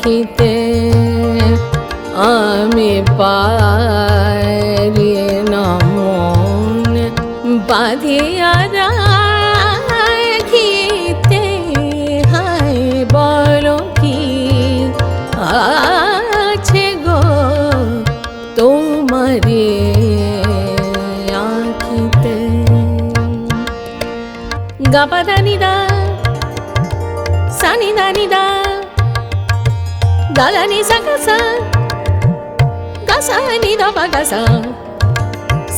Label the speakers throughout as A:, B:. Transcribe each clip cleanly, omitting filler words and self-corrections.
A: আঁখিতে আমি পারি না মন বাঁধিয়া রাখিতে। হায় বলো কি আছে গো তোমারে আঁখিতে। গাপা দানি দা সানি দানি দা দালানি সাকাসা গাসা নি দা বাগাসা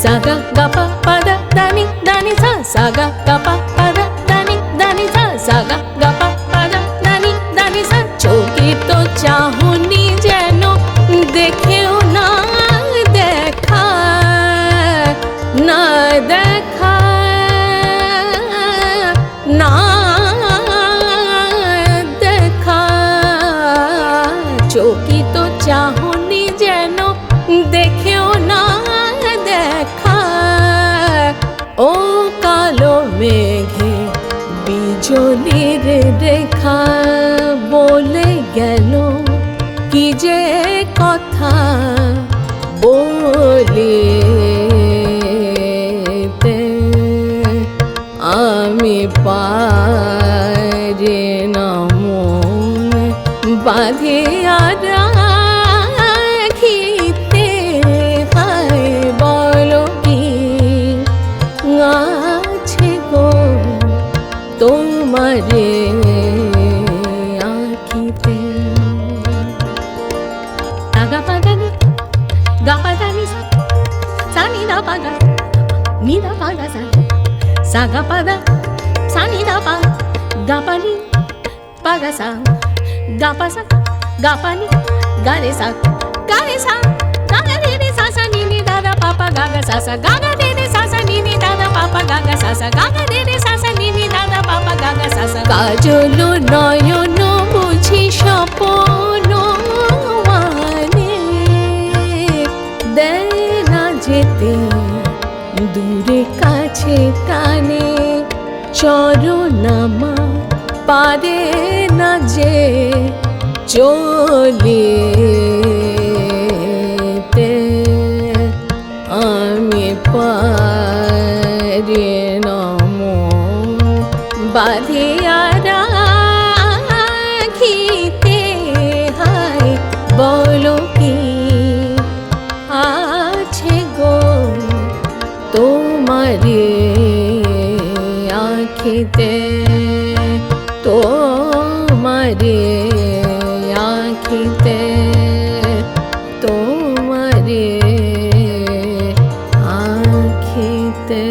A: সাগা গাপা পাদা দানি দানি সা সাগা গাপা পাদা দানি দানি সা সাগা গাপা পাদা দানি দানি সা। চোখে তো চাহনি যেন দেখেও না দেখা না দেখা না দেখা। চোখে তো চাহনি যেন দেখেও না দেখা। ও কালো মেঘে বিজলির রেখা বলে গেল কি যে কথা বলিতে আমি পারি না মন বাঁধিয়া রাখিতে। হায় বলো কি আছে গো তোমারে আঁখিতে। আগা পাগানি গাপা দানি সানি দা পাগা নি দা পাগা সা সাগা পাদা সানি দা পা গাপানি পাগা সা গাপা সা গাপানি গারে সা গারে সা গাগা রে রে সা সা নি নি দা দা পাপা গাগা সা সা গাগা রে রে সা সা নি নি দা দা পাপা গাগা সা সা গাগা রে রে সা সা নি নি দা দা পাপা গাগা সা সা। কাজল নয়ন বুঝি স্বপন মানে দেয় না যেতে দূরে কাছে টানে। চরণ আমার পারে না যে চলিতে। আমি পারি না মন বাঁধিয়া রাখিতে। হায় বলো কি আছে গো তোমারে আঁখিতে। তোমারে আঁখিতে তোমারে আঁখিতে।